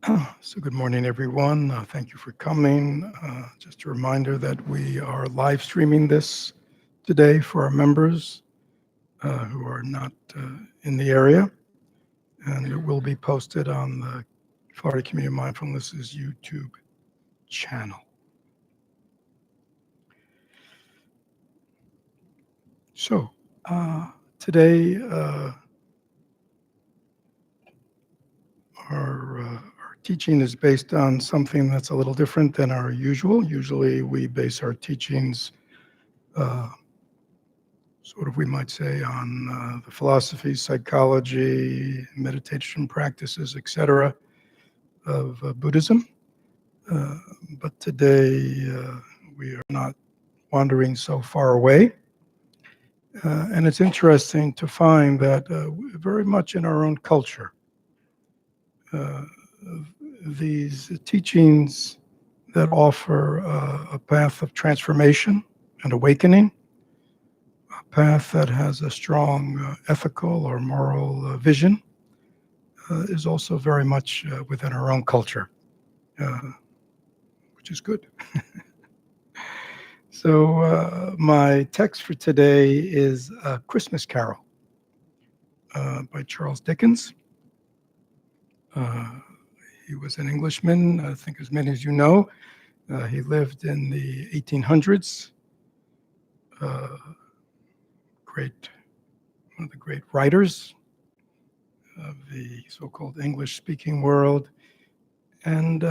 So good morning, everyone. Thank you for coming. Just a reminder that we are live streaming this today for our members who are not in the area, and it will be posted on the Florida Community Mindfulness's YouTube channel. So today our teaching is based on something that's a little different than our usual. Usually we base our teachings sort of, we might say, on the philosophy, psychology, meditation practices, etc., of Buddhism. But today we are not wandering so far away. And it's interesting to find that very much in our own culture, these teachings that offer a path of transformation and awakening, a path that has a strong ethical or moral vision, is also very much within our own culture, which is good. So my text for today is A Christmas Carol by Charles Dickens. He was an Englishman, I think as many as you know. He lived in the 1800s. One of the great writers of the so-called English-speaking world. And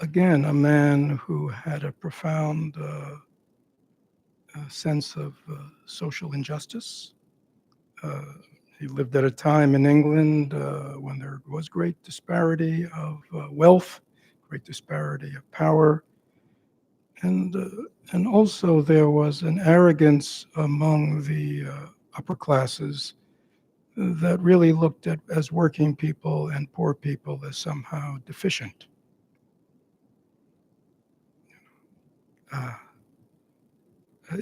again, a man who had a profound sense of social injustice. He lived at a time in England when there was great disparity of wealth, great disparity of power, and also there was an arrogance among the upper classes that really looked at as working people and poor people as somehow deficient.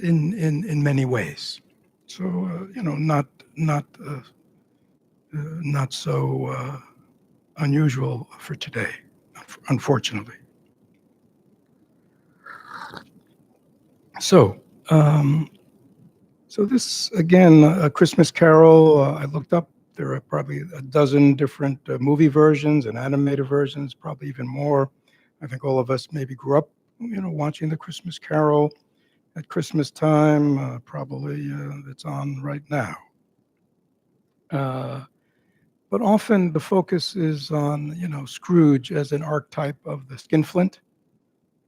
In many ways. So not so unusual for today, unfortunately. So this again, A Christmas Carol. I looked up. There are probably a dozen different movie versions and animated versions, probably even more. I think all of us maybe grew up, watching The Christmas Carol at Christmas time. Probably it's on right now. But often the focus is on, Scrooge as an archetype of the skinflint,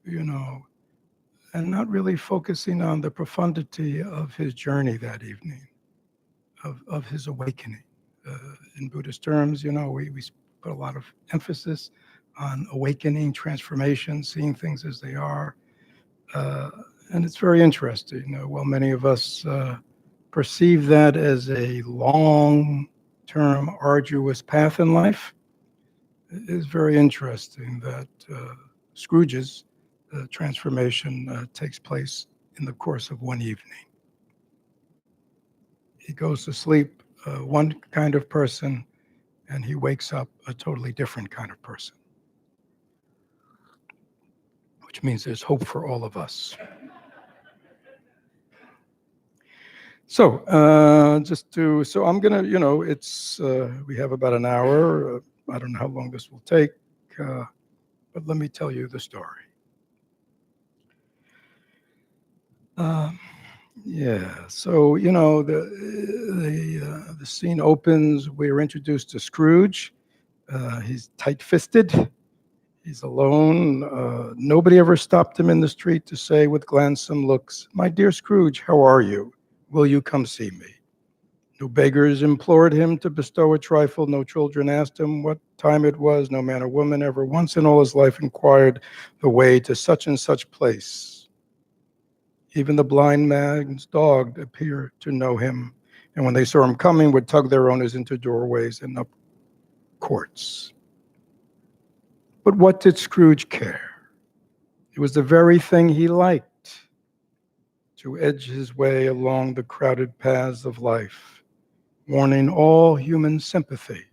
and not really focusing on the profundity of his journey that evening, of his awakening. In Buddhist terms, we put a lot of emphasis on awakening, transformation, seeing things as they are. And it's very interesting. While many of us perceive that as a long-term, arduous path in life, it is very interesting that Scrooge's transformation takes place in the course of one evening. He goes to sleep one kind of person, and he wakes up a totally different kind of person, which means there's hope for all of us. So I'm going to, it's, we have about an hour. I don't know how long this will take, but let me tell you the story. So, the scene opens, we're introduced to Scrooge. He's tight-fisted. He's alone. Nobody ever stopped him in the street to say with gladsome looks, "My dear Scrooge, how are you? Will you come see me?" No beggars implored him to bestow a trifle. No children asked him what time it was. No man or woman ever once in all his life inquired the way to such and such place. Even the blind man's dog appeared to know him, and when they saw him coming, would tug their owners into doorways and up courts. But what did Scrooge care? It was the very thing he liked, to edge his way along the crowded paths of life, warning all human sympathy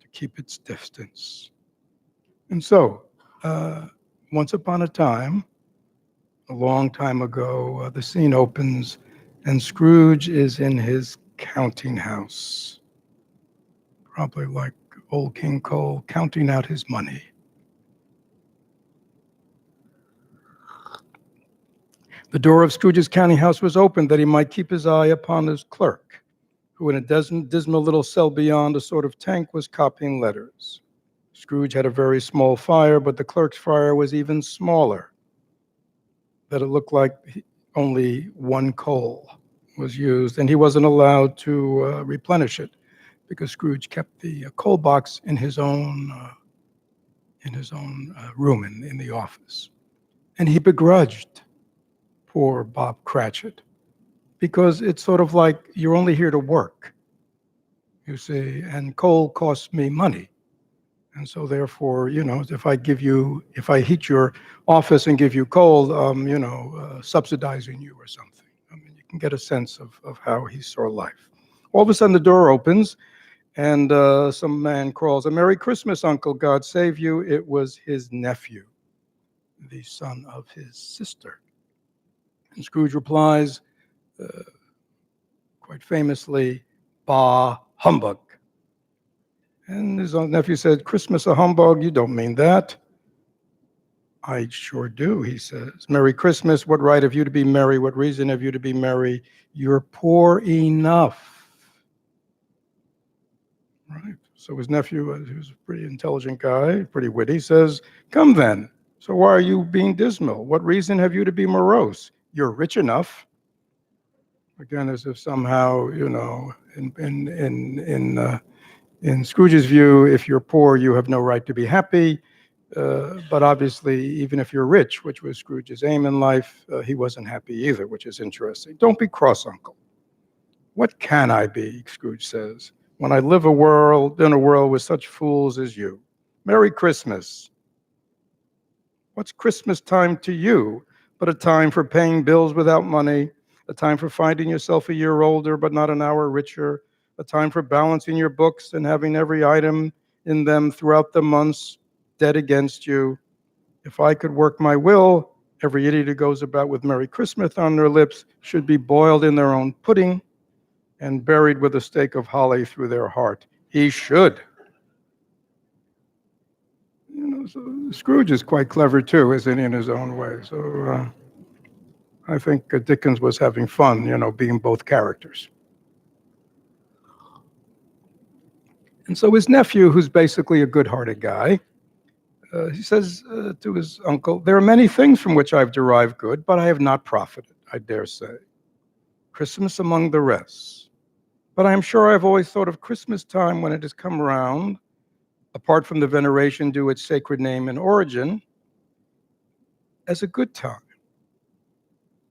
to keep its distance. And so, once upon a time, a long time ago, the scene opens and Scrooge is in his counting house, probably like old King Cole, counting out his money. The door of Scrooge's counting house was open that he might keep his eye upon his clerk, who in a dismal little cell beyond a sort of tank was copying letters. Scrooge had a very small fire, but the clerk's fire was even smaller, that it looked like only one coal was used, and he wasn't allowed to replenish it because Scrooge kept the coal box in his own room in the office. And he begrudged poor Bob Cratchit because it's sort of like you're only here to work, you see, and coal costs me money. And so therefore, if I heat your office and give you coal, subsidizing you or something. I mean, you can get a sense of how he saw life. All of a sudden the door opens and some man crawls, "A Merry Christmas, Uncle, God save you." It was his nephew, the son of his sister. And Scrooge replies, quite famously, "Bah, humbug." And his own nephew said, "Christmas a humbug? You don't mean that." "I sure do," he says. "Merry Christmas. What right have you to be merry? What reason have you to be merry? You're poor enough." Right. So his nephew, who's a pretty intelligent guy, pretty witty, says, "Come then. So why are you being dismal? What reason have you to be morose? You're rich enough." Again, as if somehow, in Scrooge's view, if you're poor, you have no right to be happy. But obviously, even if you're rich, which was Scrooge's aim in life, he wasn't happy either, which is interesting. "Don't be cross, Uncle." "What can I be," Scrooge says, "when I live in a world with such fools as you? Merry Christmas. What's Christmas time to you but a time for paying bills without money, a time for finding yourself a year older but not an hour richer, a time for balancing your books and having every item in them throughout the months dead against you? If I could work my will, every idiot who goes about with Merry Christmas on their lips should be boiled in their own pudding and buried with a stake of holly through their heart. He should." So Scrooge is quite clever too, isn't he, in his own way? So I think Dickens was having fun, being both characters. And so his nephew, who's basically a good-hearted guy, he says to his uncle, "There are many things from which I've derived good, but I have not profited, I dare say. Christmas among the rest. But I am sure I've always thought of Christmas time when it has come round, apart from the veneration due its sacred name and origin, as a good time,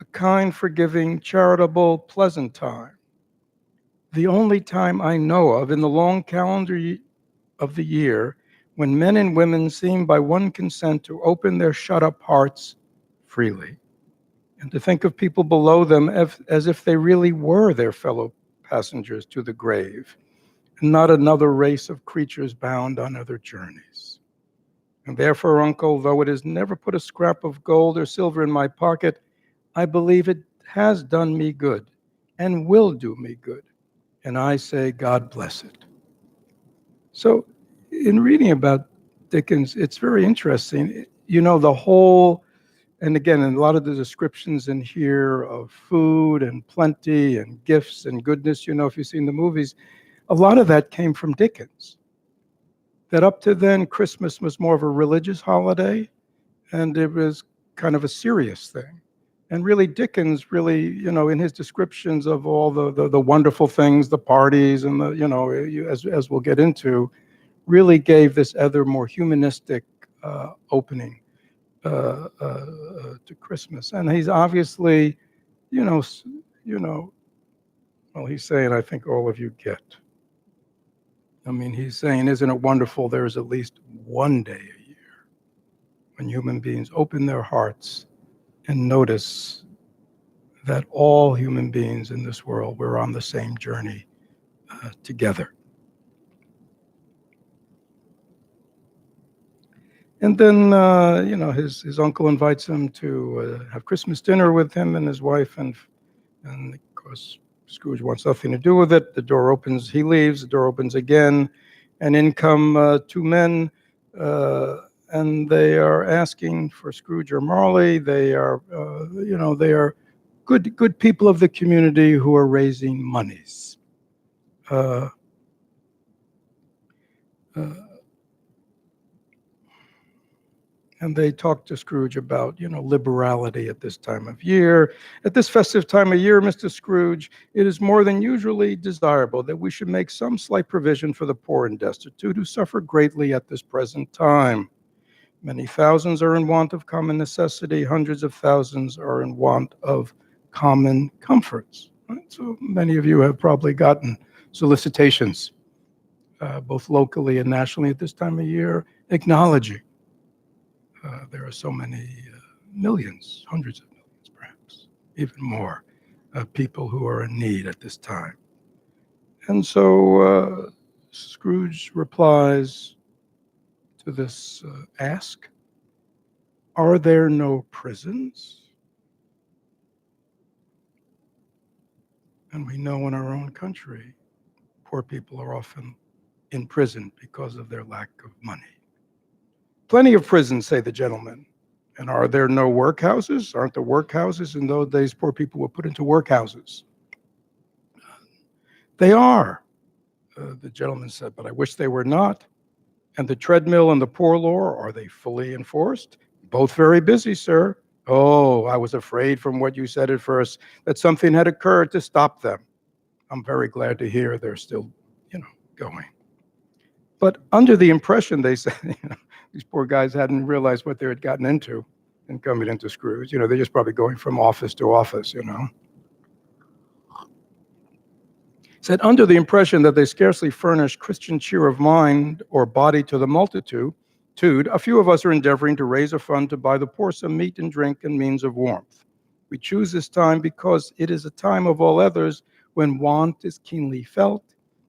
a kind, forgiving, charitable, pleasant time. The only time I know of in the long calendar of the year when men and women seem by one consent to open their shut-up hearts freely and to think of people below them as if they really were their fellow passengers to the grave, and not another race of creatures bound on other journeys. And therefore, Uncle, though it has never put a scrap of gold or silver in my pocket, I believe it has done me good and will do me good. And I say, God bless it." So in reading about Dickens, it's very interesting. The whole, and again, in a lot of the descriptions in here of food and plenty and gifts and goodness, if you've seen the movies, a lot of that came from Dickens. That up to then, Christmas was more of a religious holiday, and it was kind of a serious thing. And really, Dickens really, in his descriptions of all the wonderful things, the parties, and as we'll get into, really gave this other more humanistic opening to Christmas. And he's obviously, well, he's saying, I think all of you get. I mean, he's saying, isn't it wonderful there is at least one day a year when human beings open their hearts and notice that all human beings in this world, we're on the same journey together. And then, his uncle invites him to have Christmas dinner with him and his wife. And of course, Scrooge wants nothing to do with it. The door opens, he leaves, the door opens again, and in come two men, and they are asking for Scrooge or Marley. They are, they are good people of the community who are raising monies. Uh, uh, And they talked to Scrooge about, liberality at this time of year. At this festive time of year, Mr. Scrooge, it is more than usually desirable that we should make some slight provision for the poor and destitute who suffer greatly at this present time. Many thousands are in want of common necessity. Hundreds of thousands are in want of common comforts. Right? So many of you have probably gotten solicitations, both locally and nationally at this time of year, acknowledging there are so many millions, hundreds of millions perhaps, even more, people who are in need at this time. And so Scrooge replies to this ask, are there no prisons? And we know in our own country, poor people are often in prison because of their lack of money. Plenty of prisons, say the gentleman. And are there no workhouses? Aren't the workhouses in those days poor people were put into workhouses? They are, the gentleman said, but I wish they were not. And the treadmill and the poor law, are they fully enforced? Both very busy, sir. Oh, I was afraid from what you said at first that something had occurred to stop them. I'm very glad to hear they're still, going. But under the impression, they said, these poor guys hadn't realized what they had gotten into in coming into Scrooge. They're just probably going from office to office, Said, under the impression that they scarcely furnish Christian cheer of mind or body to the multitude, a few of us are endeavoring to raise a fund to buy the poor some meat and drink and means of warmth. We choose this time because it is a time of all others when want is keenly felt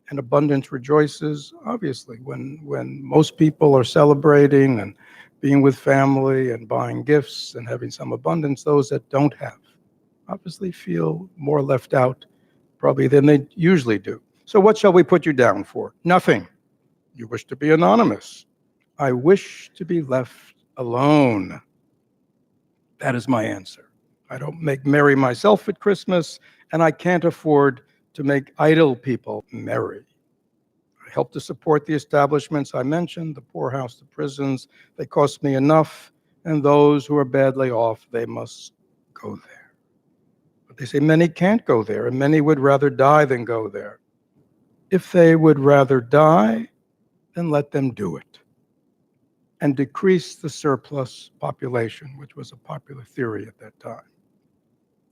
and abundance rejoices. Obviously, when most people are celebrating and being with family and buying gifts and having some abundance, those that don't have obviously feel more left out probably than they usually do. So what shall we put you down for? Nothing. You wish to be anonymous. I wish to be left alone. That is my answer. I don't make merry myself at Christmas, and I can't afford to make idle people merry. I help to support the establishments I mentioned, the poorhouse, the prisons. They cost me enough, and those who are badly off, they must go there. But they say many can't go there, and many would rather die than go there. If they would rather die, then let them do it. And decrease the surplus population, which was a popular theory at that time.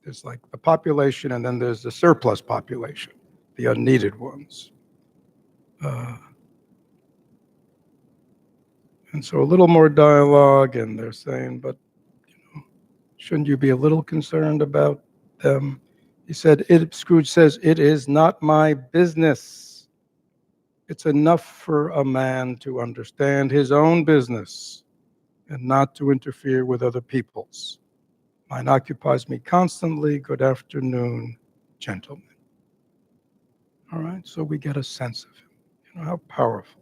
There's like the population, and then there's the surplus population, the unneeded ones. And so a little more dialogue, and they're saying, but shouldn't you be a little concerned about them? He said, Scrooge says, it is not my business. It's enough for a man to understand his own business and not to interfere with other people's. Mine occupies me constantly. Good afternoon, gentlemen. All right, so we get a sense of him. How powerful.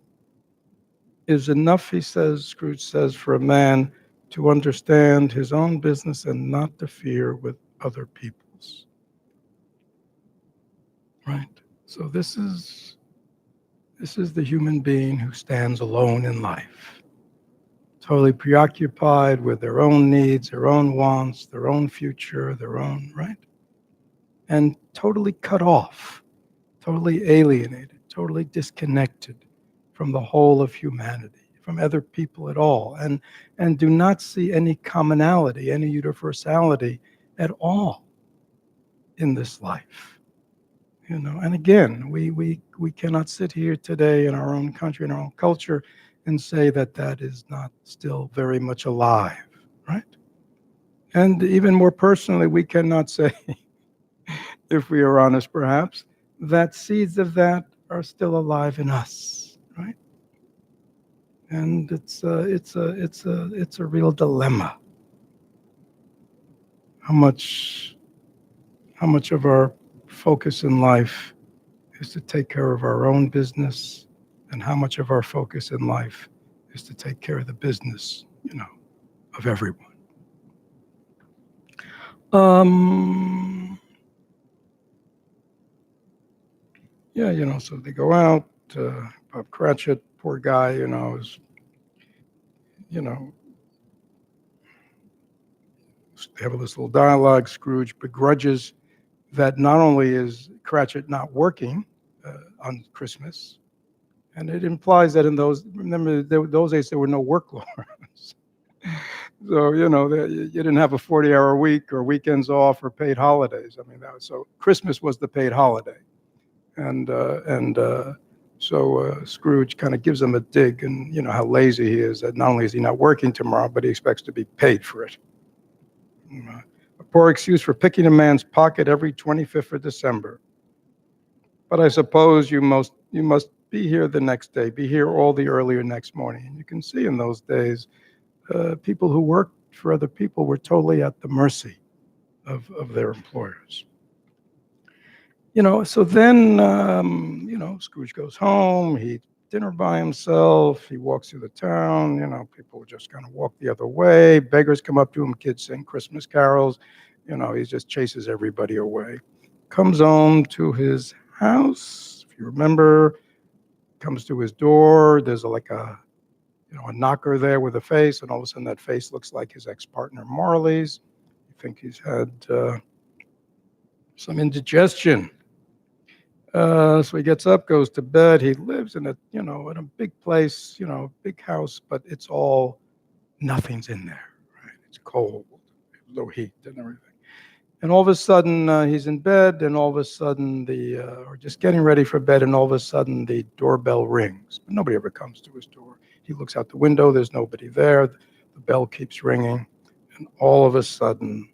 It is enough, he says, Scrooge says, for a man to understand his own business and not interfere with other people's. Right? So this is the human being who stands alone in life, totally preoccupied with their own needs, their own wants, their own future, right? And totally cut off, totally alienated, totally disconnected from the whole of humanity, from other people at all, and do not see any commonality, any universality at all in this life. And again, we cannot sit here today in our own country, in our own culture, and say that is not still very much alive, right? And even more personally, we cannot say, if we are honest perhaps, that seeds of that are still alive in us, right? And it's a real dilemma. How much of our focus in life is to take care of our own business, and how much of our focus in life is to take care of the business, of everyone. Yeah, so they go out. Bob Cratchit, poor guy, is, you know, they have this little dialogue. Scrooge begrudges that not only is Cratchit not working on Christmas, and it implies that in those days there were no work laws. So, you didn't have a 40-hour week or weekends off or paid holidays. I mean, so Christmas was the paid holiday. And Scrooge kind of gives him a dig, and how lazy he is, that not only is he not working tomorrow, but he expects to be paid for it. A poor excuse for picking a man's pocket every 25th of December. But I suppose you must be here the next day, be here all the earlier next morning. And you can see in those days, people who worked for other people were totally at the mercy of their employers. So then, Scrooge goes home, he eats dinner by himself, he walks through the town, people just kind of walk the other way, beggars come up to him, kids sing Christmas carols, he just chases everybody away. Comes home to his house, if you remember, comes to his door, there's a knocker there with a face, and all of a sudden that face looks like his ex-partner Marley's. You think he's had some indigestion. So he gets up, goes to bed. He lives in in a big place, big house, but nothing's in there, right? It's cold, no heat and everything. And all of a sudden, he's in bed, and all of a sudden, or just getting ready for bed, and all of a sudden, the doorbell rings. But nobody ever comes to his door. He looks out the window, there's nobody there. The bell keeps ringing, and all of a sudden,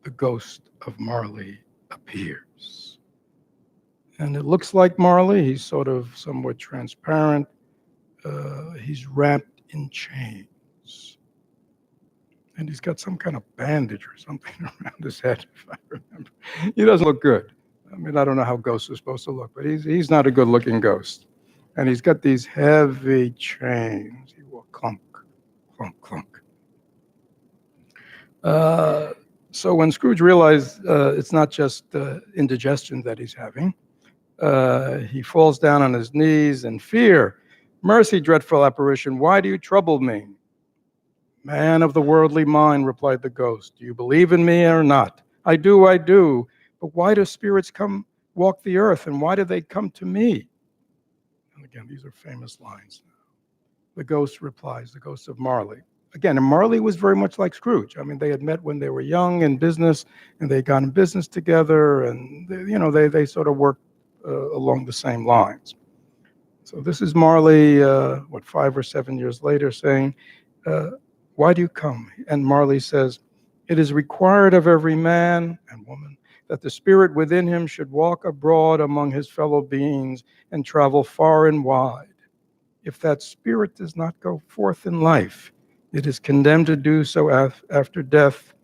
the ghost of Marley appears. And it looks like Marley. He's sort of somewhat transparent. He's wrapped in chains. And he's got some kind of bandage or something around his head, if I remember. He doesn't look good. I mean, I don't know how ghosts are supposed to look, but he's not a good-looking ghost. And he's got these heavy chains. He will clunk, clunk, clunk. So when Scrooge realized it's not just indigestion that he's having, he falls down on his knees in fear. "Mercy, dreadful apparition, why do you trouble me?" "Man of the worldly mind," replied the ghost, "do you believe in me or not?" I do. But why do spirits come walk the earth, and why do they come to me?" And again, these are famous lines. The ghost replies, the ghost of Marley. Again, and Marley was very much like Scrooge. I mean, they had met when they were young in business, and they got in business together, and they sort of worked along the same lines. So this is Marley, 5 or 7 years later, saying, "Why do you come?" And Marley says, "It is required of every man and woman that the spirit within him should walk abroad among his fellow beings and travel far and wide. If that spirit does not go forth in life, it is condemned to do so after death.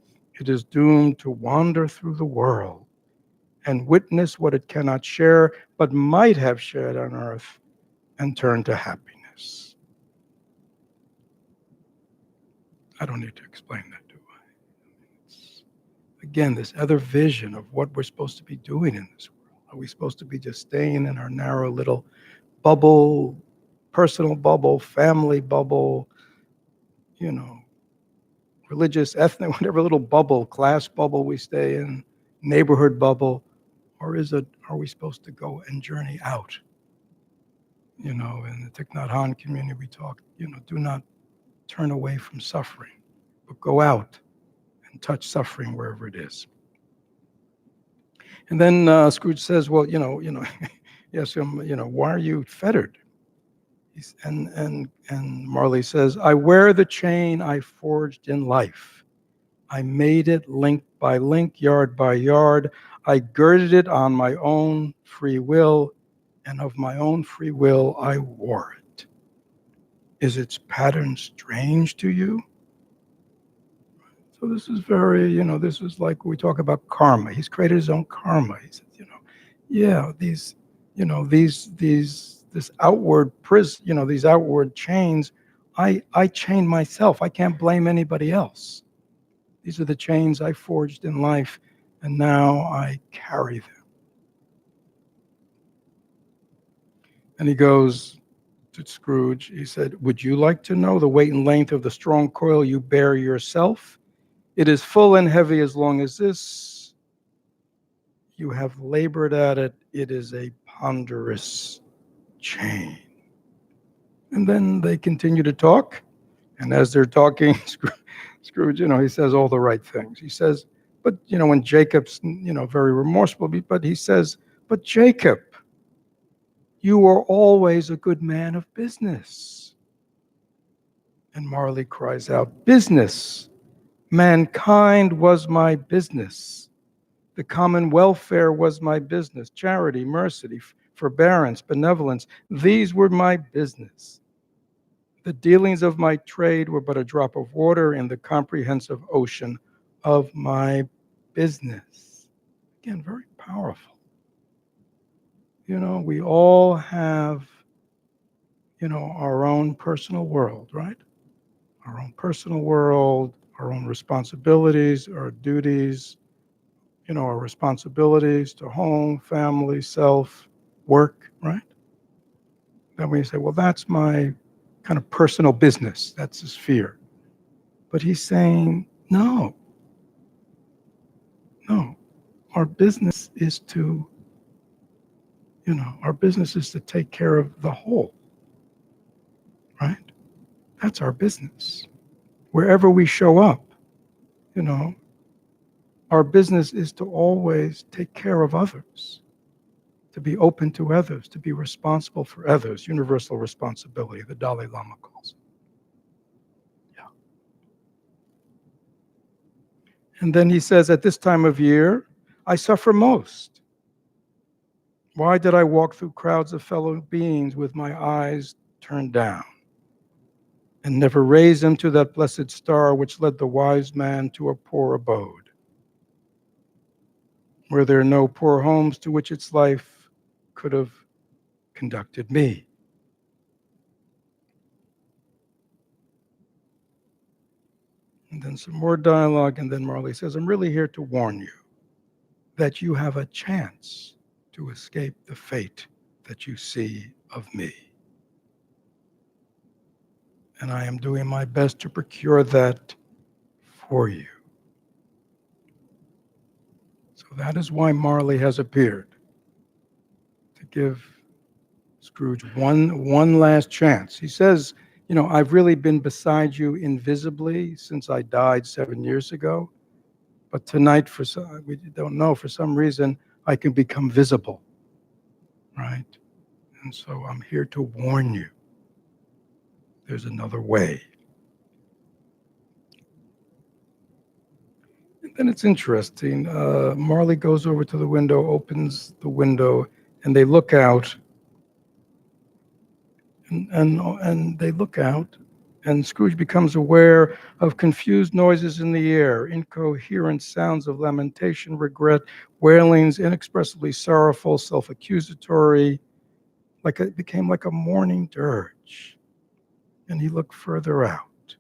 It is doomed to wander through the world and witness what it cannot share, but might have shared on earth, and turn to happiness." I don't need to explain that, do I? Again, this other vision of what we're supposed to be doing in this world. Are we supposed to be just staying in our narrow little bubble, personal bubble, family bubble, religious, ethnic, whatever little bubble, class bubble we stay in, neighborhood bubble, or are we supposed to go and journey out? In the Thich Nhat Hanh community, we talk, do not turn away from suffering, but go out and touch suffering wherever it is. And then Scrooge says, "Well, yes, why are you fettered?" And Marley says, "I wear the chain I forged in life. I made it link by link, yard by yard. I girded it on my own free will. and of my own free will I wore it. Is its pattern strange to you? So this is very, this is like we talk about karma. He's created his own karma. He says, yeah, this outward these outward chains, I chained myself. I can't blame anybody else. These are the chains I forged in life, and now I carry them. And he goes to Scrooge. He said, would you like to know the weight and length of the strong coil you bear yourself? It is full and heavy as long as this. You have labored at it. It is a ponderous chain. And then they continue to talk. And as they're talking, Scrooge, he says all the right things. He says, but, when Jacob's, very remorseful, but he says, but Jacob, you were always a good man of business. And Marley cries out, business. Mankind was my business. The common welfare was my business. Charity, mercy, forbearance, benevolence, these were my business. The dealings of my trade were but a drop of water in the comprehensive ocean of my business. Again, very powerful. We all have, our own personal world, right? Our own personal world, our own responsibilities, our duties, our responsibilities to home, family, self, work, right? Then we say, well, that's my kind of personal business. That's the sphere. But he's saying, no. Our business is to, take care of the whole, right? That's our business. Wherever we show up, our business is to always take care of others, to be open to others, to be responsible for others, universal responsibility, the Dalai Lama calls it. Yeah. And then he says, at this time of year, I suffer most. Why did I walk through crowds of fellow beings with my eyes turned down and never raise them to that blessed star which led the wise man to a poor abode? Were there no poor homes to which its life could have conducted me? And then some more dialogue, and then Marley says, I'm really here to warn you that you have a chance to escape the fate that you see of me. And I am doing my best to procure that for you. So that is why Marley has appeared, to give Scrooge one last chance. He says, I've really been beside you invisibly since I died 7 years ago. But tonight, we don't know, for some reason, I can become visible, right? And so I'm here to warn you. There's another way. And then it's interesting. Marley goes over to the window, opens the window, and they look out. And they look out, and Scrooge becomes aware of confused noises in the air, incoherent sounds of lamentation, regret, wailings, inexpressibly sorrowful, self-accusatory, it became like a morning dirge. And he looked further out.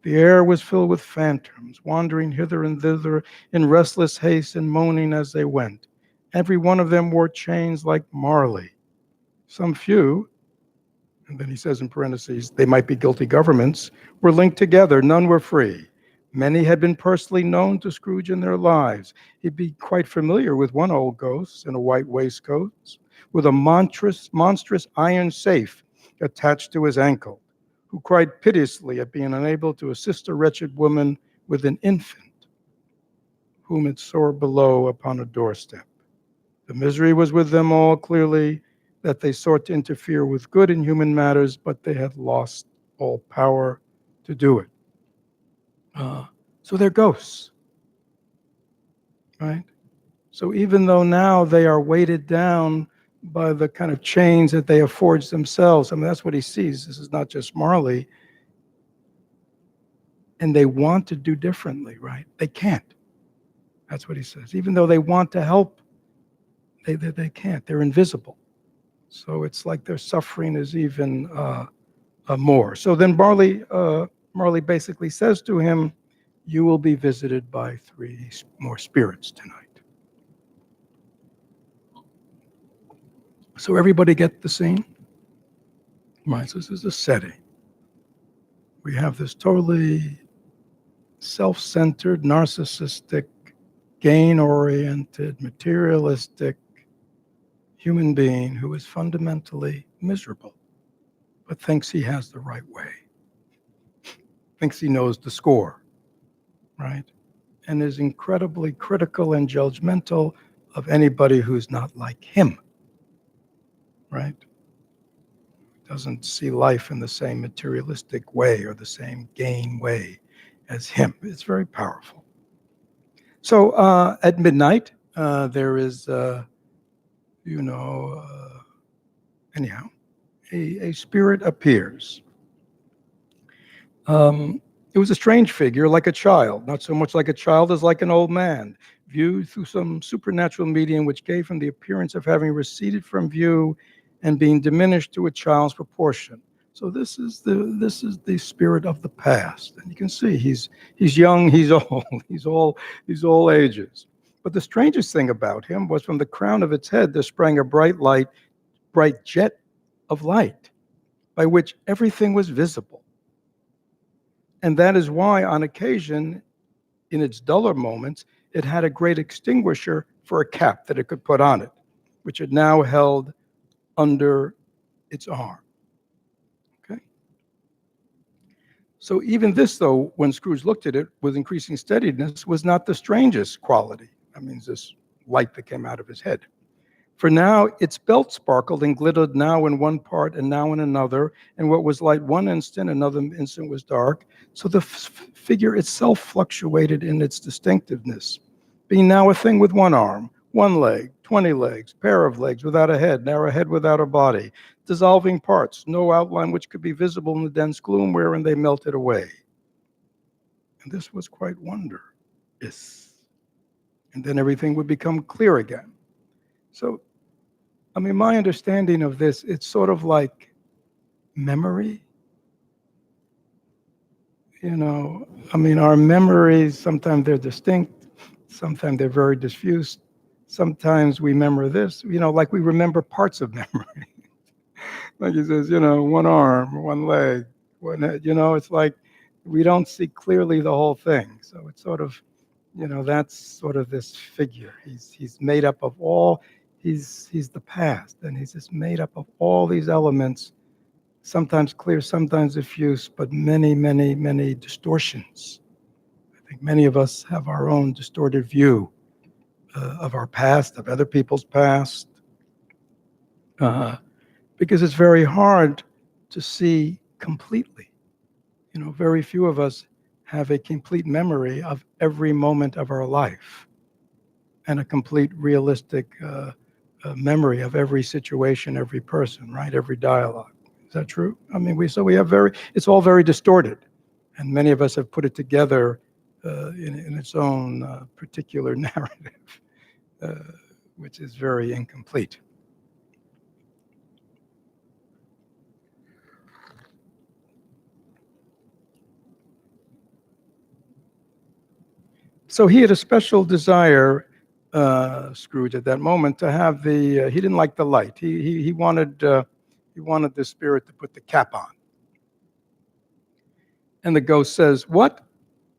The air was filled with phantoms, wandering hither and thither in restless haste and moaning as they went. Every one of them wore chains like Marley. Some few, and then he says in parentheses, they might be guilty governments, were linked together. None were free. Many had been personally known to Scrooge in their lives. He'd be quite familiar with one old ghost in a white waistcoat with a monstrous iron safe attached to his ankle, who cried piteously at being unable to assist a wretched woman with an infant, whom it soared below upon a doorstep. The misery was with them all, clearly, that they sought to interfere with good in human matters, but they had lost all power to do it. So they're ghosts, right? So even though now they are weighted down by the kind of chains that they have forged themselves. I mean, that's what he sees. This is not just Marley. And they want to do differently, right? They can't. That's what he says. Even though they want to help, they can't. They're invisible. So it's like their suffering is even more. So then Marley basically says to him, you will be visited by 3 more spirits tonight. So everybody get the scene? Right, so this is a setting. We have this totally self-centered, narcissistic, gain-oriented, materialistic human being who is fundamentally miserable, but thinks he has the right way, thinks he knows the score, right? And is incredibly critical and judgmental of anybody who's not like him, right? Doesn't see life in the same materialistic way or the same gain way as him. It's very powerful. So at midnight, there is, anyhow, a spirit appears. It was a strange figure, like a child, not so much like a child as like an old man, viewed through some supernatural medium which gave him the appearance of having receded from view and being diminished to a child's proportion. So this is the spirit of the past, and you can see he's young, he's old, he's all ages. But the strangest thing about him was from the crown of its head there sprang a bright jet of light, by which everything was visible. And that is why, on occasion, in its duller moments, it had a great extinguisher for a cap that it could put on it, which it now held under its arm. Okay. So even this, though, when Scrooge looked at it with increasing steadiness, was not the strangest quality. That means this light that came out of his head. For now its belt sparkled and glittered, now in one part and now in another, and what was light one instant, another instant was dark. So the figure itself fluctuated in its distinctiveness, being now a thing with one arm, one leg, 20 legs, pair of legs without a head, now a head without a body, dissolving parts, no outline which could be visible in the dense gloom wherein they melted away. And this was quite wondrous. And then everything would become clear again. So, I mean, my understanding of this, it's sort of like memory. I mean, our memories, sometimes they're distinct, sometimes they're very diffuse. Sometimes we remember this, like we remember parts of memory. Like he says, one arm, one leg, one head, it's like we don't see clearly the whole thing. So it's sort of, that's sort of this figure. He's made up of all. He's the past, and he's just made up of all these elements, sometimes clear, sometimes diffuse, but many, many, many distortions. I think many of us have our own distorted view of our past, of other people's past, because it's very hard to see completely. Very few of us have a complete memory of every moment of our life and a complete realistic memory of every situation, every person, right? Every dialogue. Is that true? I mean, it's all very distorted. And many of us have put it together in its own particular narrative, which is very incomplete. So he had a special desire, Scrooge, at that moment, to have he didn't like the light. He wanted the spirit to put the cap on. And the ghost says, "What?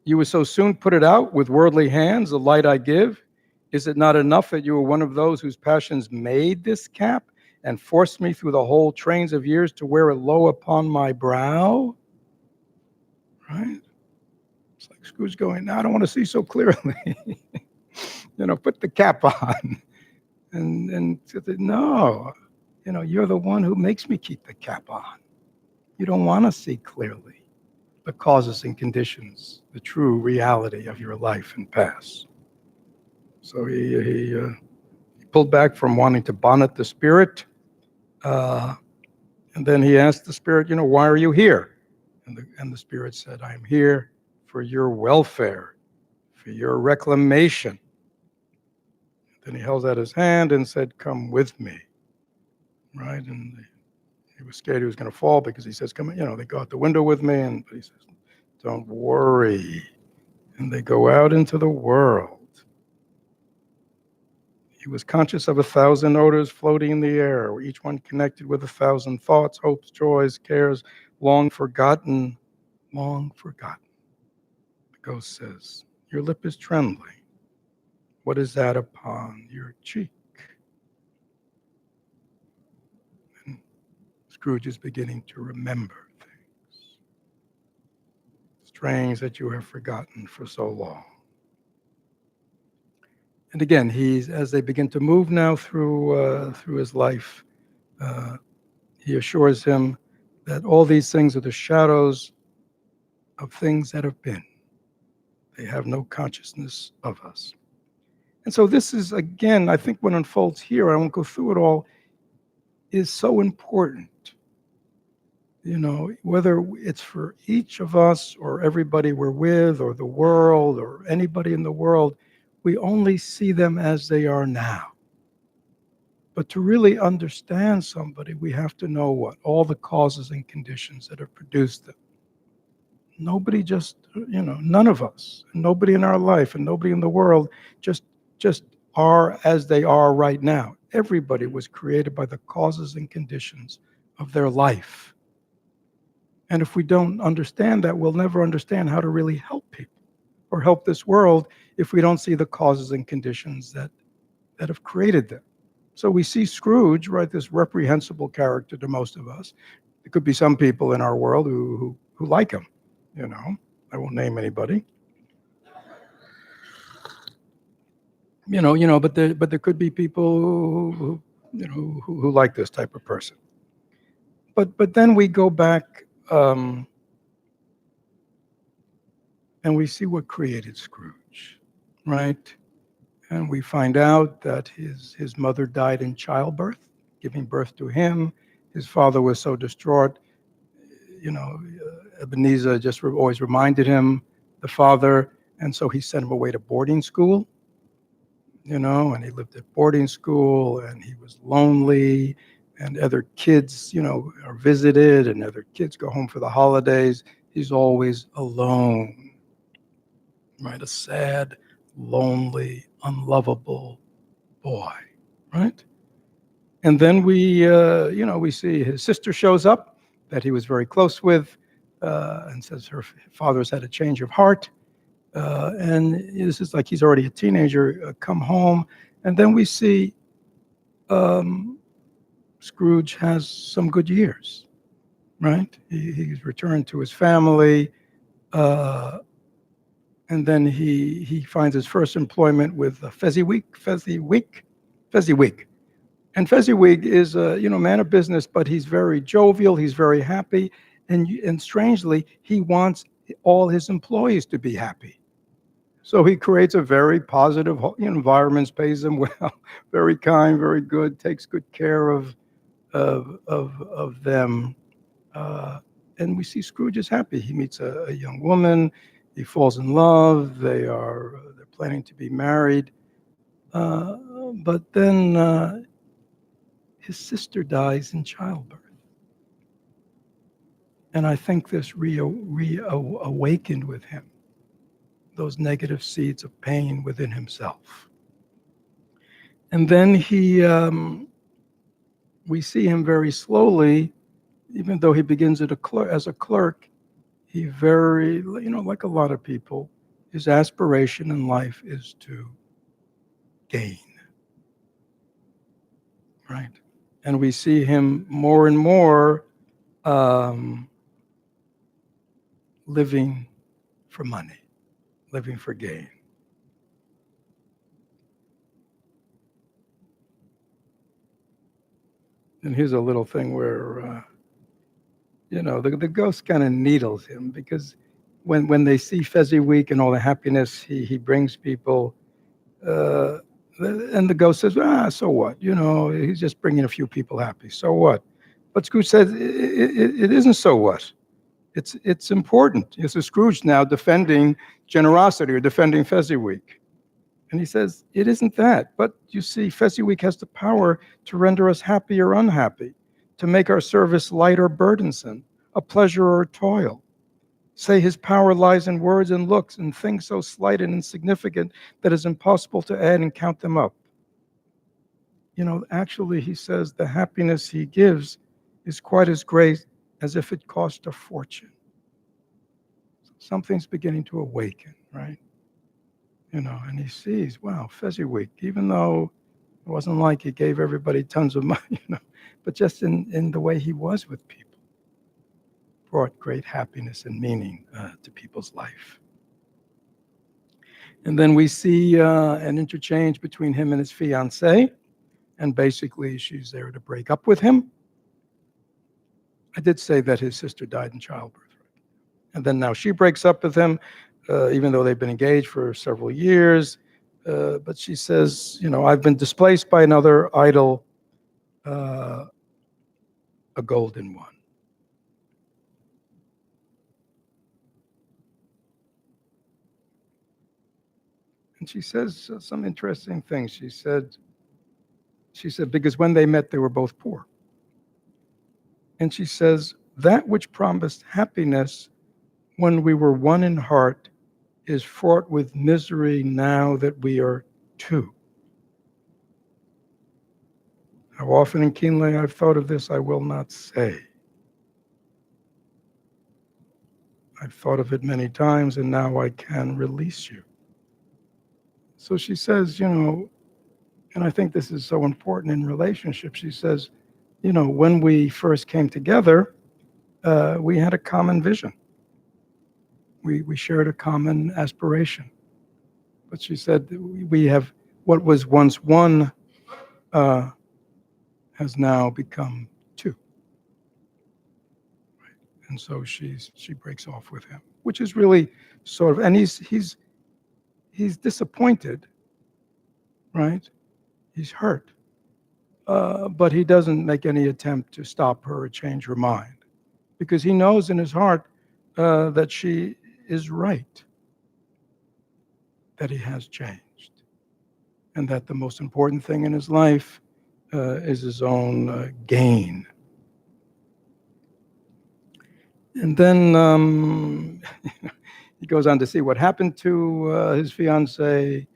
You would so soon put it out with worldly hands, the light I give? Is it not enough that you are one of those whose passions made this cap and forced me through the whole trains of years to wear it low upon my brow?" Right? It's like Scrooge going, "No, I don't want to see so clearly." Put the cap on. And no, you're the one who makes me keep the cap on. You don't want to see clearly the causes and conditions, the true reality of your life and past. So he pulled back from wanting to bonnet the spirit. And then he asked the spirit, why are you here? And the spirit said, I am here for your welfare, for your reclamation. Then he held out his hand and said, come with me. Right? And he was scared he was going to fall because he says, come, they go out the window with me. And he says, don't worry. And they go out into the world. He was conscious of 1,000 odors floating in the air, each one connected with 1,000 thoughts, hopes, joys, cares, long forgotten, long forgotten. The ghost says, your lip is trembling. What is that upon your cheek? And Scrooge is beginning to remember things. Strange that you have forgotten for so long. And again, as they begin to move now through his life, he assures him that all these things are the shadows of things that have been. They have no consciousness of us. And so this is, again, I think what unfolds here, I won't go through it all, is so important. Whether it's for each of us or everybody we're with or the world or anybody in the world, we only see them as they are now. But to really understand somebody, we have to know what? All the causes and conditions that have produced them. Nobody just, none of us, nobody in our life and nobody in the world just are as they are right now. Everybody was created by the causes and conditions of their life. And if we don't understand that, we'll never understand how to really help people or help this world if we don't see the causes and conditions that have created them. So we see Scrooge, right, this reprehensible character to most of us. There could be some people in our world who like him, I won't name anybody. But there could be people who like this type of person. But then we go back and we see what created Scrooge, right? And we find out that his mother died in childbirth, giving birth to him. His father was so distraught. Ebenezer just always reminded him, the father, and so he sent him away to boarding school. And he lived at boarding school, and he was lonely, and other kids, are visited, and other kids go home for the holidays. He's always alone, right? A sad, lonely, unlovable boy, right? And then we see his sister shows up that he was very close with, and says her father's had a change of heart. And this is like he's already a teenager, come home. And then we see Scrooge has some good years, right? He's returned to his family. And then he finds his first employment with Fezziwig. And Fezziwig is a man of business, but he's very jovial. He's very happy. And strangely, he wants all his employees to be happy. So he creates a very positive environment, pays them well, very kind, very good, takes good care of them. And we see Scrooge is happy. He meets a young woman. He falls in love. They're planning to be married. But then his sister dies in childbirth. And I think this reawakened with him those negative seeds of pain within himself. And then we see him very slowly, even though he begins as a clerk, he very, like a lot of people, his aspiration in life is to gain, right? And we see him more and more living for money, living for gain. And here's a little thing where, the ghost kind of needles him, because when they see Fezziwig and all the happiness he brings people, And the ghost says, so what? He's just bringing a few people happy. So what? But Scrooge says, it isn't so what. It's important. It's a Scrooge now defending generosity or defending Fezziwig. And he says, it isn't that. But you see, Fezziwig has the power to render us happy or unhappy, to make our service light or burdensome, a pleasure or a toil. Say his power lies in words and looks and things so slight and insignificant that it's impossible to add and count them up. Actually, he says the happiness he gives is quite as great as if it cost a fortune. Something's beginning to awaken, right? And he sees, wow, Fezziwig, even though it wasn't like he gave everybody tons of money, but just in the way he was with people, brought great happiness and meaning to people's life. And then we see an interchange between him and his fiancée, and basically she's there to break up with him. I did say that his sister died in childbirth, right? And then now she breaks up with him, even though they've been engaged for several years. But she says, I've been displaced by another idol, a golden one. And she says some interesting things. She said, because when they met, they were both poor. And she says, that which promised happiness when we were one in heart is fraught with misery now that we are two. How often and keenly I've thought of this, I will not say. I've thought of it many times, and now I can release you. So she says, and I think this is so important in relationships. She says, when we first came together, we had a common vision. We shared a common aspiration. But she said, we have what was once one has now become two. Right? And so she breaks off with him, which is really sort of, and he's disappointed, right? He's hurt. But he doesn't make any attempt to stop her or change her mind, because he knows in his heart that she is right, that he has changed, and that the most important thing in his life is his own gain. And then he goes on to see what happened to his fiancée.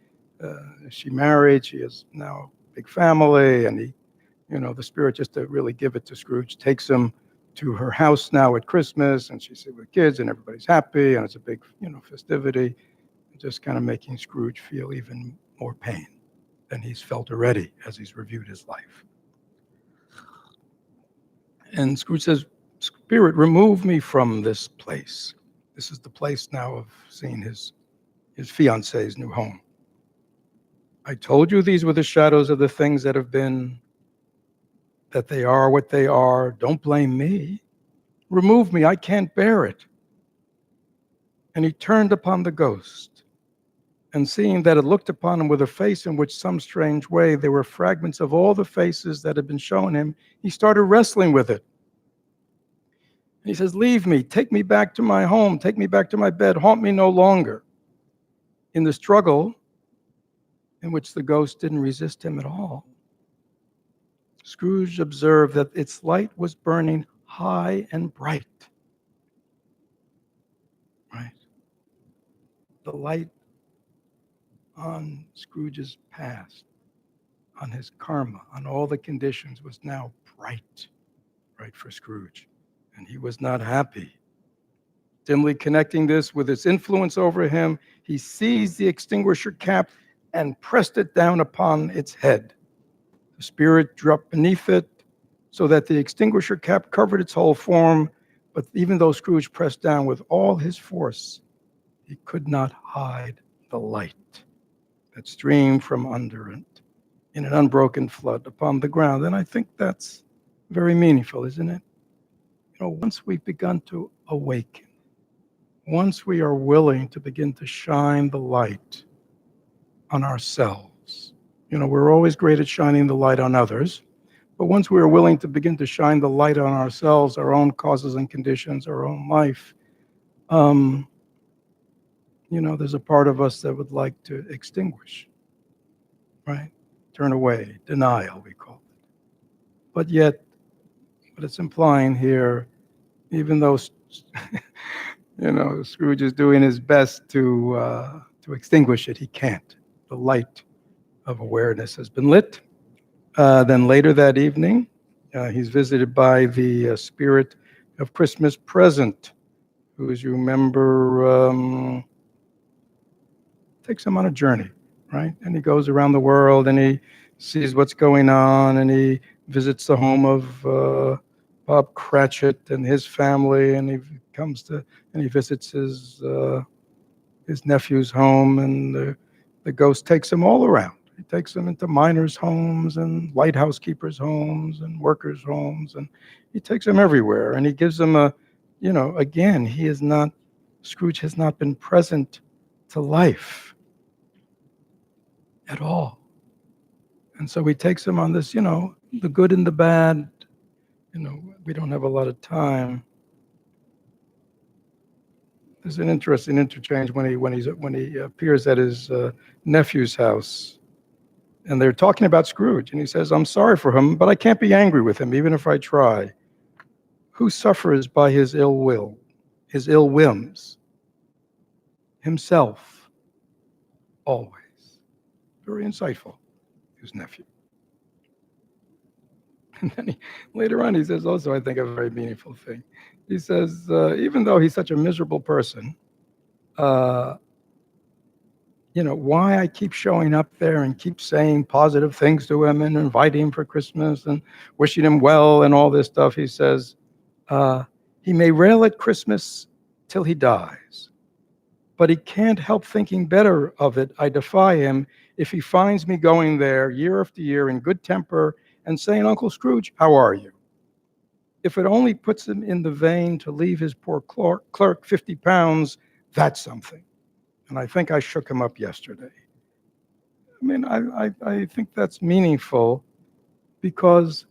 She married. She has now a big family, and he, the spirit, just to really give it to Scrooge, takes him to her house now at Christmas, and she's with kids, and everybody's happy, and it's a big, festivity, just kind of making Scrooge feel even more pain than he's felt already as he's reviewed his life. And Scrooge says, Spirit, remove me from this place. This is the place now of seeing his fiancée's new home. I told you these were the shadows of the things that have been, that they are what they are. Don't blame me. Remove me. I can't bear it. And he turned upon the ghost, and seeing that it looked upon him with a face in which some strange way there were fragments of all the faces that had been shown him, he started wrestling with it. And he says, leave me, take me back to my home, take me back to my bed, haunt me no longer. In the struggle, in which the ghost didn't resist him at all, Scrooge observed that its light was burning high and bright. Right? The light on Scrooge's past, on his karma, on all the conditions was now bright, right, for Scrooge. And he was not happy. Dimly connecting this with its influence over him, he seized the extinguisher cap and pressed it down upon its head. The spirit dropped beneath it so that the extinguisher cap covered its whole form, but even though Scrooge pressed down with all his force, he could not hide the light that streamed from under it in an unbroken flood upon the ground. And I think that's very meaningful, isn't it? Once we've begun to awaken, once we are willing to begin to shine the light on ourselves, We're always great at shining the light on others. But once we are willing to begin to shine the light on ourselves, our own causes and conditions, our own life, there's a part of us that would like to extinguish, right? Turn away, denial, we call it. But yet, what it's implying here, even though Scrooge is doing his best to extinguish it, he can't. The light of awareness has been lit. Then later that evening, he's visited by the spirit of Christmas present, who, as you remember, takes him on a journey, right? And he goes around the world and he sees what's going on, and he visits the home of Bob Cratchit and his family, and he visits his nephew's home, and the ghost takes him all around. He takes them into miners' homes and lighthouse keepers' homes and workers' homes, and he takes them everywhere. And he gives them again, Scrooge has not been present to life at all. And so he takes them on this, the good and the bad. We don't have a lot of time. There's an interesting interchange when he appears at his nephew's house. And they're talking about Scrooge, and he says, "I'm sorry for him, but I can't be angry with him, even if I try. Who suffers by his ill will, his ill whims? Himself, always." Very insightful, his nephew. And then later on, he says also, I think, a very meaningful thing. He says, even though he's such a miserable person, why I keep showing up there and keep saying positive things to him and inviting him for Christmas and wishing him well and all this stuff. He says, he may rail at Christmas till he dies, but he can't help thinking better of it. I defy him if he finds me going there year after year in good temper and saying, "Uncle Scrooge, how are you?" If it only puts him in the vein to leave his poor clerk 50 pounds, that's something. And I think I shook him up yesterday. I mean, I think that's meaningful because,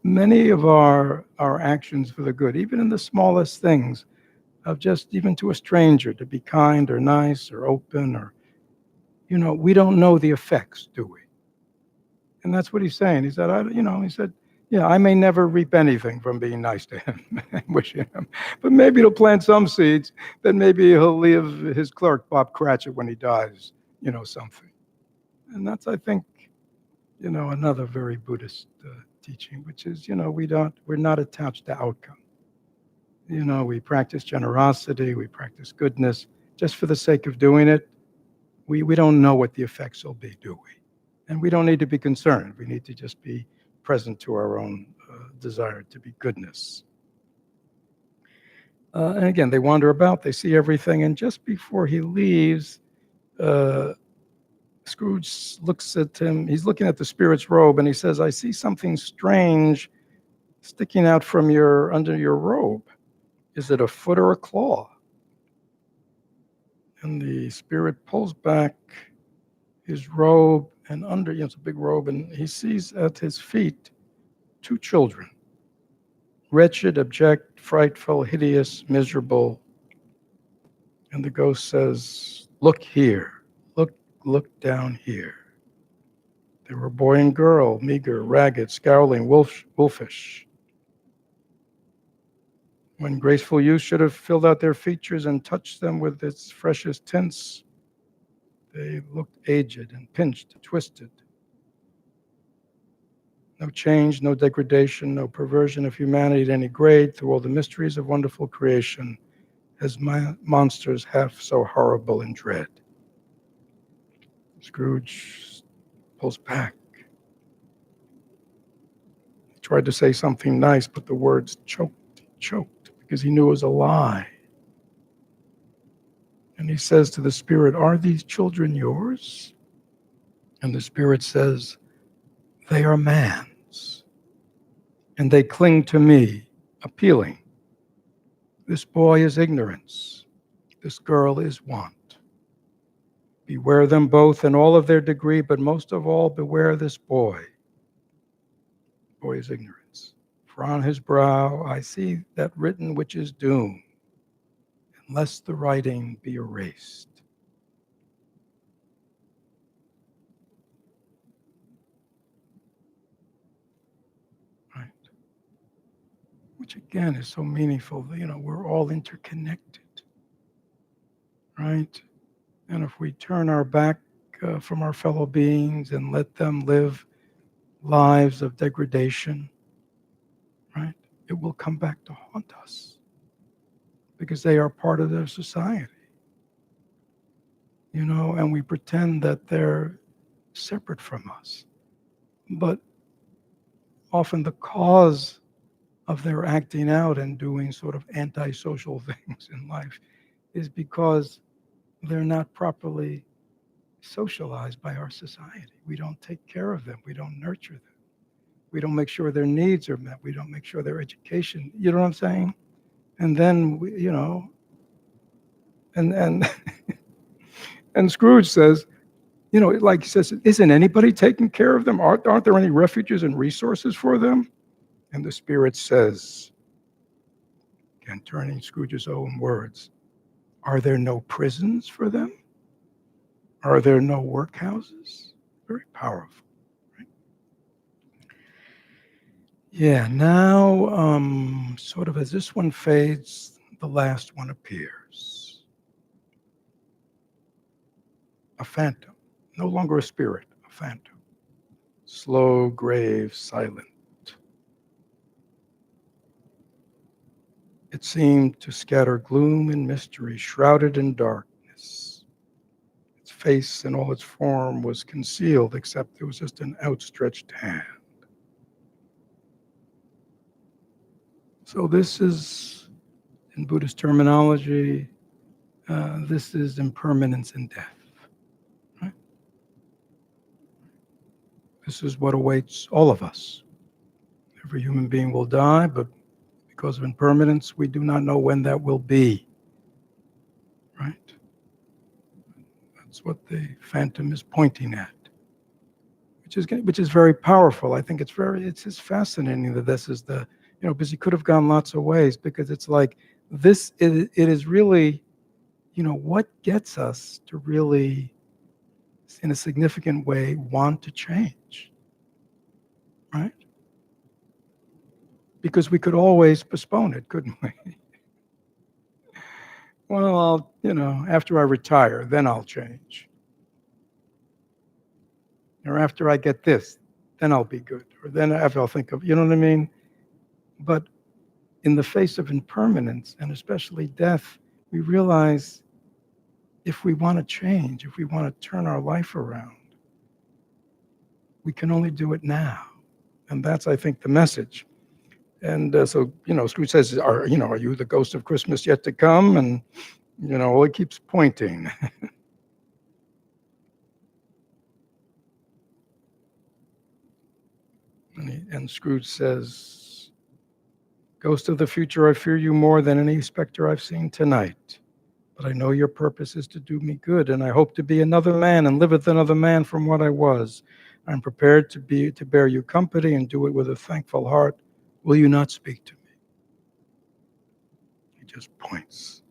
many of our actions for the good, even in the smallest things, of just even to a stranger, to be kind or nice or open, or, we don't know the effects, do we? And that's what he's saying. He said, yeah, I may never reap anything from being nice to him and wishing him, but maybe it'll plant some seeds that maybe he'll leave his clerk, Bob Cratchit, when he dies, something. And that's, I think, another very Buddhist teaching, which is, we're not attached to outcome. We practice generosity, we practice goodness just for the sake of doing it. We don't know what the effects will be, do we? And we don't need to be concerned. We need to just be present to our own desire to be goodness. And again, they wander about, they see everything, and just before he leaves, Scrooge looks at him. He's looking at the spirit's robe, and he says, "I see something strange sticking out from under your robe. Is it a foot or a claw?" And the spirit pulls back his robe, and under, it's a big robe, and he sees at his feet 2 children, wretched, abject, frightful, hideous, miserable. And the ghost says, "Look here, look down here." They were a boy and girl, meager, ragged, scowling, wolfish. When graceful youth should have filled out their features and touched them with its freshest tints, they looked aged and pinched and twisted. No change, no degradation, no perversion of humanity at any grade through all the mysteries of wonderful creation, as monsters half so horrible and dread. Scrooge pulls back. He tried to say something nice, but the words choked, because he knew it was a lie. And he says to the spirit, "Are these children yours?" And the spirit says, "They are man's, and they cling to me, appealing. This boy is ignorance. This girl is want. Beware them both in all of their degree, but most of all, beware this boy. Boy is ignorance. For on his brow I see that written which is doom, unless the writing be erased. Right? Which again is so meaningful. We're all interconnected, right? And if we turn our back from our fellow beings and let them live lives of degradation, right, it will come back to haunt us because they are part of their society, and we pretend that they're separate from us. But often the cause of their acting out and doing sort of antisocial things in life is because they're not properly socialized by our society. We don't take care of them. We don't nurture them. We don't make sure their needs are met. We don't make sure their education, you know what I'm saying? And then, and and Scrooge says, like he says, isn't anybody taking care of them? Aren't there any refuges and resources for them? And the Spirit says, again, turning Scrooge's own words, are there no prisons for them? Are there no workhouses? Very powerful. Right? Yeah, now, sort of as this one fades, the last one appears. A phantom, no longer a spirit, a phantom. Slow, grave, silent. It seemed to scatter gloom and mystery, shrouded in darkness. Its face and all its form was concealed, except it was just an outstretched hand. So this is, in Buddhist terminology, this is impermanence and death. Right? This is what awaits all of us. Every human being will die, but because of impermanence, we do not know when that will be. Right? That's what the phantom is pointing at, which is very powerful. I think it's just fascinating that this is because he could have gone lots of ways, because it's like this. It is really, what gets us to really, in a significant way, want to change, right? Because we could always postpone it, couldn't we? Well, after I retire, then I'll change. Or after I get this, then I'll be good. Or then after I'll think of, you know what I mean? But in the face of impermanence, and especially death, we realize if we want to change, if we want to turn our life around, we can only do it now. And that's, I think, the message. And so, Scrooge says, are you the ghost of Christmas yet to come? And, well, he keeps pointing. And Scrooge says, ghost of the future, I fear you more than any specter I've seen tonight. But I know your purpose is to do me good, and I hope to be another man and live with another man from what I was. I'm prepared to bear you company and do it with a thankful heart. Will you not speak to me? He just points.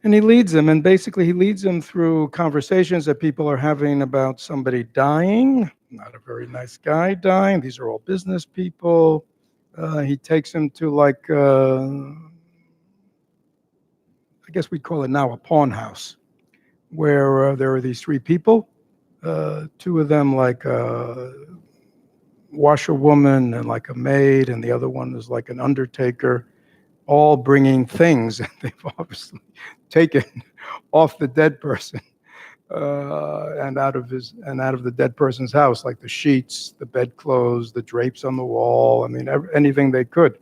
And he leads them, and basically he leads them through conversations that people are having about somebody dying, not a very nice guy dying. These are all business people. He takes them to I guess we'd call it now a pawn house, where there are these three people, two of them like a washerwoman and like a maid, and the other one is like an undertaker, all bringing things that they've obviously taken off the dead person and out of the dead person's house, like the sheets, the bedclothes, the drapes on the wall. I mean, anything they could.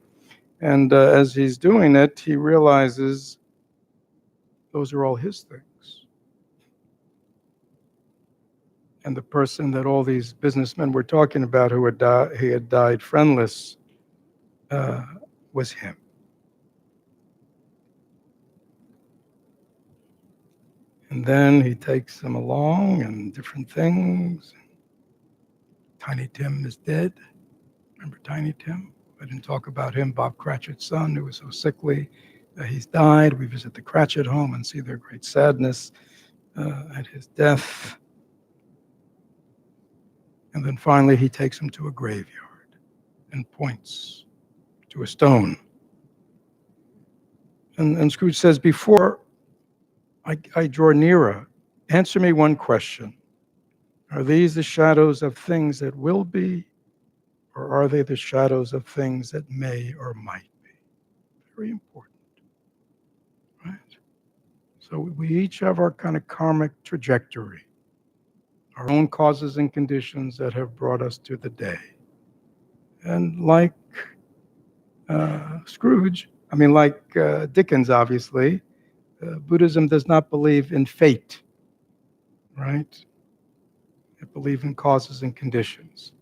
And as he's doing it, he realizes those are all his things. And the person that all these businessmen were talking about, who had died friendless, was him. And then he takes them along and different things. Tiny Tim is dead. Remember Tiny Tim? I didn't talk about him, Bob Cratchit's son, who was so sickly. He's died. We visit the Cratchit home and see their great sadness at his death. And then finally, he takes him to a graveyard and points to a stone. And Scrooge says, before I draw nearer, answer me one question. Are these the shadows of things that will be, or are they the shadows of things that may or might be? Very important, right? So we each have our kind of karmic trajectory, our own causes and conditions that have brought us to the day. And like Scrooge, like Dickens, obviously, Buddhism does not believe in fate, right? It believes in causes and conditions.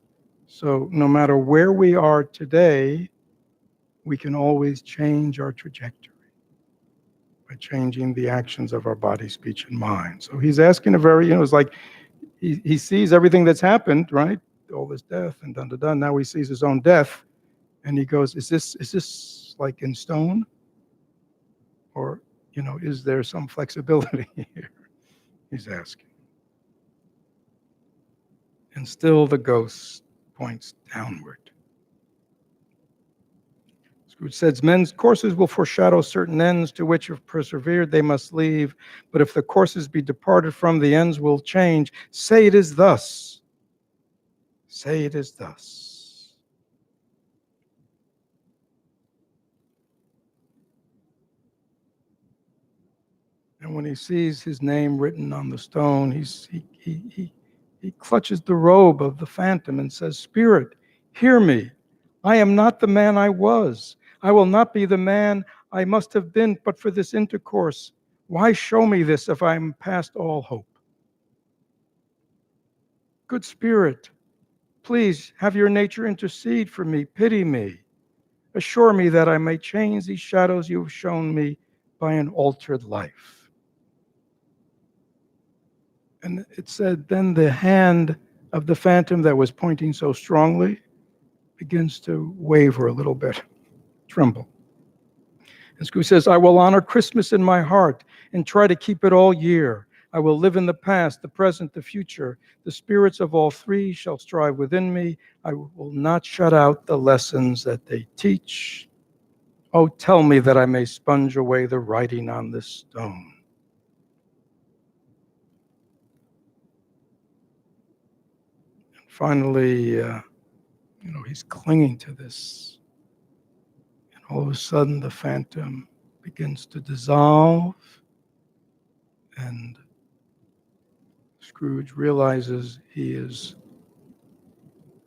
So no matter where we are today, we can always change our trajectory by changing the actions of our body, speech, and mind. So he's asking a very, it's like he sees everything that's happened, right? All this death and done. Now he sees his own death, and he goes, is this like in stone? Or, is there some flexibility here? He's asking. And still the ghost points downward. Scrooge says, men's courses will foreshadow certain ends to which if persevered they must leave. But if the courses be departed from, the ends will change. Say it is thus. Say it is thus. And when he sees his name written on the stone, he clutches the robe of the phantom and says, Spirit, hear me. I am not the man I was. I will not be the man I must have been but for this intercourse. Why show me this if I am past all hope? Good Spirit, please have your nature intercede for me. Pity me. Assure me that I may change these shadows you have shown me by an altered life. And it said, then the hand of the phantom that was pointing so strongly begins to waver a little bit, tremble. And Scrooge says, I will honor Christmas in my heart and try to keep it all year. I will live in the past, the present, the future. The spirits of all three shall strive within me. I will not shut out the lessons that they teach. Oh, tell me that I may sponge away the writing on this stone. And finally, he's clinging to this. And all of a sudden, the phantom begins to dissolve. And Scrooge realizes he is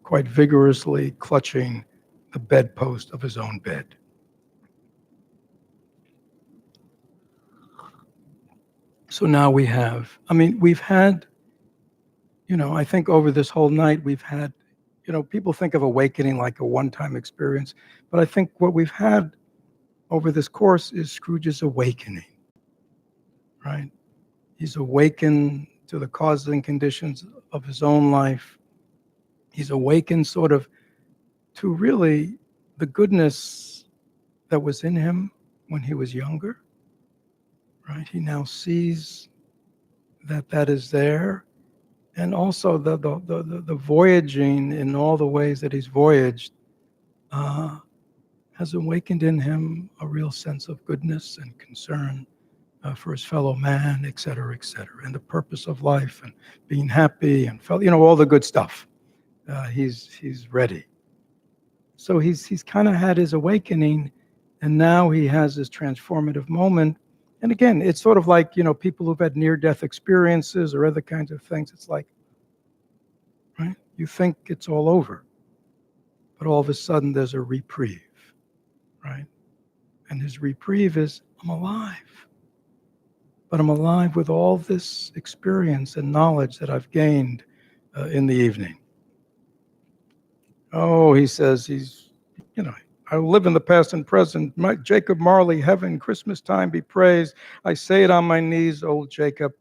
quite vigorously clutching the bedpost of his own bed. So now we've had, I think over this whole night we've had, people think of awakening like a one-time experience, but I think what we've had over this course is Scrooge's awakening, right? He's awakened to the causes and conditions of his own life. He's awakened sort of to really the goodness that was in him when he was younger, right? He now sees that is there. And also the voyaging in all the ways that he's voyaged has awakened in him a real sense of goodness and concern for his fellow man, et cetera, and the purpose of life and being happy and all the good stuff. He's ready. So he's kind of had his awakening, and now he has this transformative moment. And again, it's sort of like, people who've had near-death experiences or other kinds of things. It's like, right? You think it's all over, but all of a sudden there's a reprieve, right? And his reprieve is, I'm alive. But I'm alive with all this experience and knowledge that I've gained in the evening. Oh, he says I live in the past and present. Jacob Marley, heaven, Christmas time be praised. I say it on my knees, old Jacob.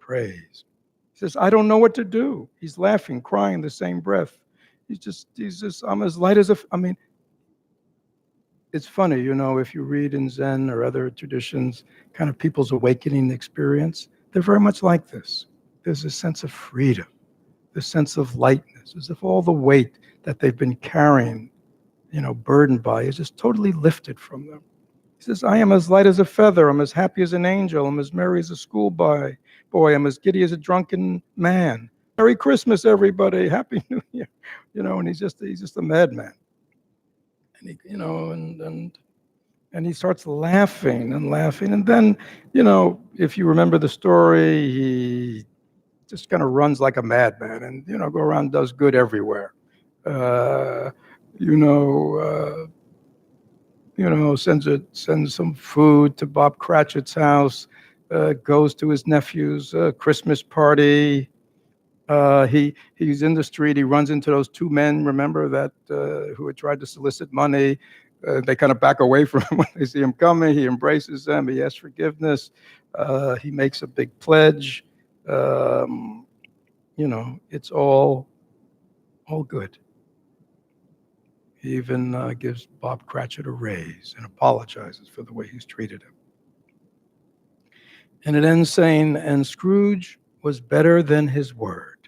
praise. He says, I don't know what to do. He's laughing, crying in the same breath. He's just, I'm as light as I mean, it's funny, if you read in Zen or other traditions, kind of people's awakening experience, they're very much like this. There's a sense of freedom, this sense of lightness, as if all the weight that they've been carrying, burdened by, is just totally lifted from them. He says, I am as light as a feather. I'm as happy as an angel. I'm as merry as a schoolboy. I'm as giddy as a drunken man. Merry Christmas, everybody. Happy New Year. And he's just a madman. And he, and he starts laughing and laughing. And then, if you remember the story, he just kind of runs like a madman and, go around and does good everywhere. Sends some food to Bob Cratchit's house, goes to his nephew's Christmas party. He's in the street. He runs into those two men, remember, that who had tried to solicit money. They kind of back away from him when they see him coming. He embraces them. He asks forgiveness. He makes a big pledge. It's all good. He even gives Bob Cratchit a raise and apologizes for the way he's treated him. And it ends saying, and Scrooge was better than his word.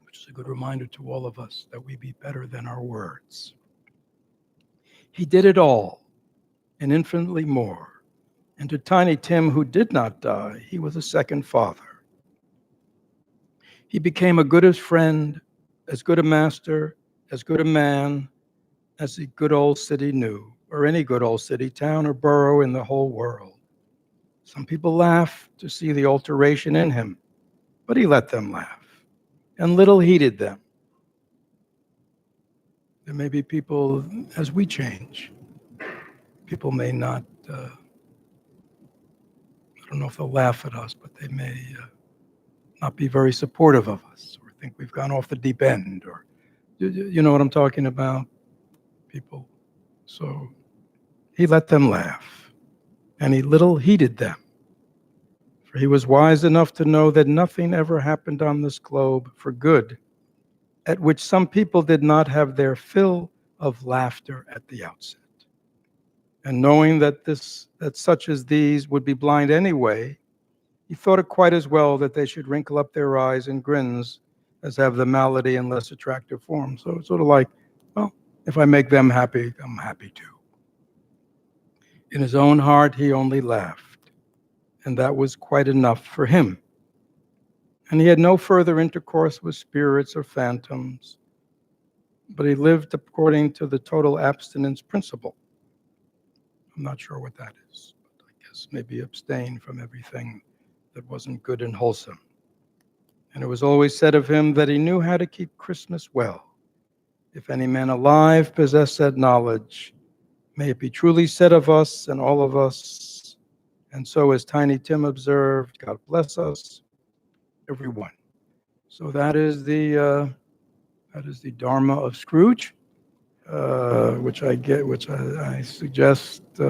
Which is a good reminder to all of us that we be better than our words. He did it all and infinitely more. And to Tiny Tim, who did not die, he was a second father. He became a good friend, as good a master, as good a man as the good old city knew, or any good old city, town, or borough in the whole world. Some people laugh to see the alteration in him, but he let them laugh, and little heeded them. There may be people, as we change, people may not, I don't know if they'll laugh at us, but they may not be very supportive of us, or think we've gone off the deep end, or you know what I'm talking about, people. So he let them laugh, and he little heeded them. For he was wise enough to know that nothing ever happened on this globe for good, at which some people did not have their fill of laughter at the outset. And knowing that such as these would be blind anyway, he thought it quite as well that they should wrinkle up their eyes in grins as have the malady in less attractive form. So it's sort of like, well, if I make them happy, I'm happy too. In his own heart, he only laughed, and that was quite enough for him. And he had no further intercourse with spirits or phantoms, but he lived according to the total abstinence principle. I'm not sure what that is, but I guess maybe abstain from everything that wasn't good and wholesome. And it was always said of him that he knew how to keep Christmas well. If any man alive possess that knowledge, may it be truly said of us and all of us. And so, as Tiny Tim observed, God bless us, everyone. So that is the Dharma of Scrooge, which I suggest. He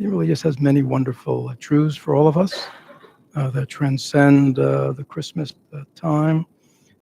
really just has many wonderful truths for all of us that transcend the Christmas time.